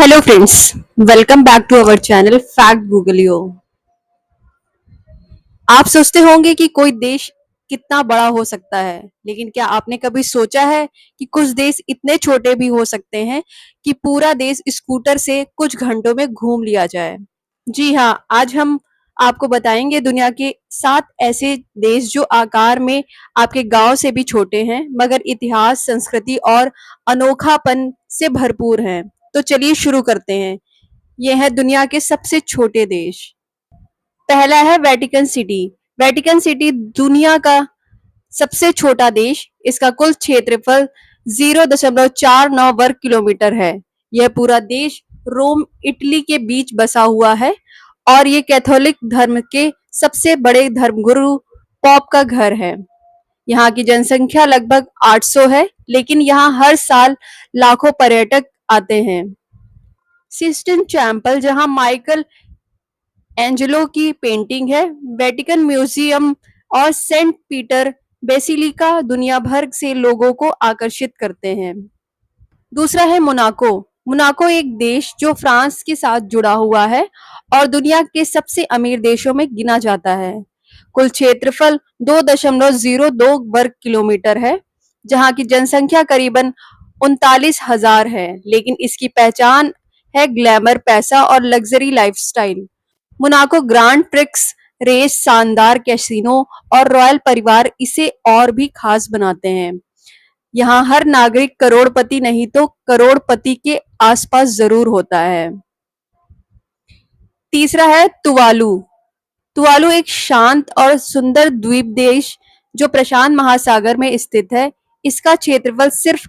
Hello friends, welcome back to our channel fact Googlio. आप सोचते होंगे कि कोई देश कितना बड़ा हो सकता है, लेकिन क्या आपने कभी सोचा है कि कुछ देश इतने छोटे भी हो सकते हैं कि पूरा देश स्कूटर से कुछ घंटों में घूम लिया जाए। जी हाँ, आज हम आपको बताएंगे दुनिया के 7 ऐसे देश जो आकार में आपके गांव से भी छोटे हैं, मगर इतिहास, संस्कृति और अनोखापन से भरपूर हैं। तो चलिए शुरू करते हैं। ये है दुनिया के सबसे छोटे देश। पहला है वेटिकन सिटी। वेटिकन सिटी दुनिया का सबसे छोटा देश। इसका कुल क्षेत्रफल 0.49 वर्ग किलोमीटर है। यह पूरा देश रोम, इटली के बीच बसा हुआ है और ये कैथोलिक धर्म के सबसे बड़े धर्मगुरु पॉप का घर है। यहाँ की जनसंख्या लगभग 800 है, लेकिन यहाँ हर साल लाखों पर्यटक आते हैं। सिस्टिन चैपल, जहां माइकल एंजेलो की पेंटिंग है, वेटिकन म्यूजियम और सेंट पीटर बेसिलिका दुनिया भर से लोगों को आकर्षित करते हैं। दूसरा है मोनाको। मोनाको एक देश जो फ्रांस के साथ जुड़ा हुआ है और दुनिया के सबसे अमीर देशों में गिना जाता है। कुल क्षेत्रफल 2.02 वर्ग किलोमीटर है, जहां की जनसंख्या करीबन 39,000 है, लेकिन इसकी पहचान है ग्लैमर, पैसा और luxury lifestyle. Monaco Grand Prix race, शानदार कैसीनो और रॉयल परिवार इसे और भी खास बनाते हैं। यहाँ हर नागरिक करोड़पति नहीं तो करोड़पति के आसपास जरूर होता है। तीसरा है तुवालू। तुवालू एक शांत और सुंदर द्वीप देश जो प्रशांत महासागर में स्थित है। इसका क्षेत्रफल सिर्फ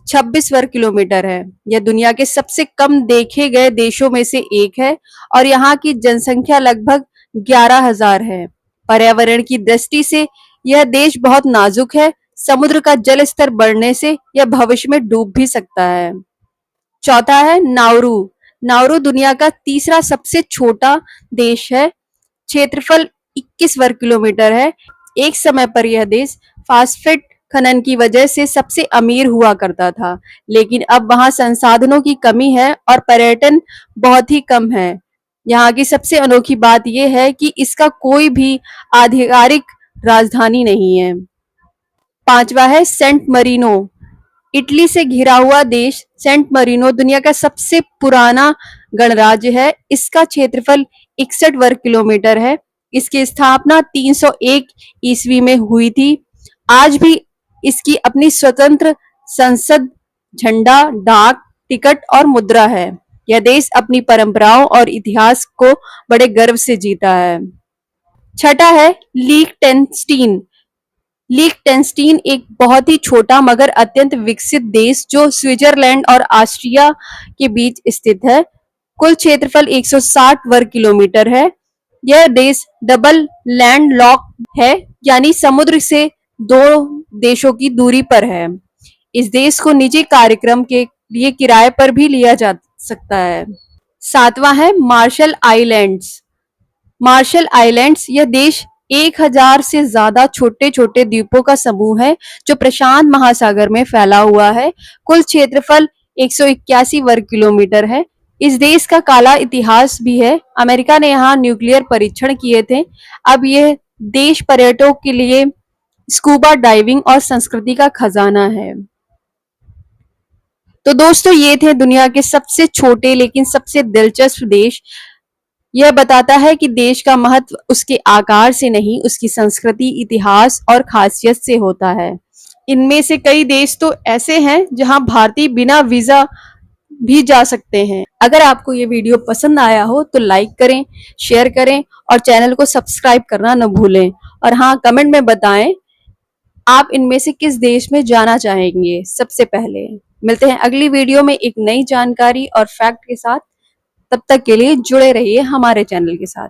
26 वर्ग किलोमीटर है। यह दुनिया के सबसे कम देखे गए देशों में से एक है और यहाँ की जनसंख्या लगभग 11,000 है। पर्यावरण की दृष्टि से यह देश बहुत नाजुक है। समुद्र का जल स्तर बढ़ने से यह भविष्य में डूब भी सकता है। चौथा है नाउरू। नाउरू दुनिया का तीसरा सबसे छोटा देश है। क्षेत्रफल 21 वर्ग किलोमीटर है। एक समय पर यह देश फास्फेट खनन की वजह से सबसे अमीर हुआ करता था, लेकिन अब वहां संसाधनों की कमी है और पर्यटन बहुत ही कम है। यहाँ की सबसे अनोखी बात यह है कि इसका कोई भी आधिकारिक राजधानी नहीं है। पांचवा है सेंट मरीनो। इटली से घिरा हुआ देश सेंट मरीनो दुनिया का सबसे पुराना गणराज्य है। इसका क्षेत्रफल 61 वर्ग किलोमीटर है। इसकी स्थापना 301 ईस्वी में हुई थी। आज भी इसकी अपनी स्वतंत्र संसद, झंडा, डाक टिकट और मुद्रा है। यह देश अपनी परंपराओं और इतिहास को बड़े गर्व से जीता है। छठा है लीechtenstein। लीechtenstein एक बहुत ही छोटा मगर अत्यंत विकसित देश जो स्विट्जरलैंड और ऑस्ट्रिया के बीच स्थित है। कुल क्षेत्रफल 160 वर्ग किलोमीटर है। यह देश डबल लैंडलॉक है, यानी समुद्र से दो देशों की दूरी पर है। इस देश को निजी कार्यक्रम के लिए किराए पर भी लिया जा सकता है। सातवां है मार्शल आइलैंड्स। मार्शल आइलैंड्स यह देश 1,000 से ज्यादा छोटे छोटे द्वीपों का समूह है जो प्रशांत महासागर में फैला हुआ है। कुल क्षेत्रफल 181 वर्ग किलोमीटर है। इस देश का काला इतिहास भी है। अमेरिका ने यहाँ न्यूक्लियर परीक्षण किए थे। अब यह देश पर्यटकों के लिए स्कूबा डाइविंग और संस्कृति का खजाना है। तो दोस्तों, ये थे दुनिया के सबसे छोटे लेकिन सबसे दिलचस्प देश। यह बताता है कि देश का महत्व उसके आकार से नहीं, उसकी संस्कृति, इतिहास और खासियत से होता है। इनमें से कई देश तो ऐसे हैं जहां भारतीय बिना वीजा भी जा सकते हैं। अगर आपको ये वीडियो पसंद आया हो तो लाइक करें, शेयर करें और चैनल को सब्सक्राइब करना न भूलें। और हाँ, कमेंट में बताएं आप इनमें से किस देश में जाना चाहेंगे सबसे पहले। मिलते हैं अगली वीडियो में एक नई जानकारी और फैक्ट के साथ। तब तक के लिए जुड़े रहिए हमारे चैनल के साथ।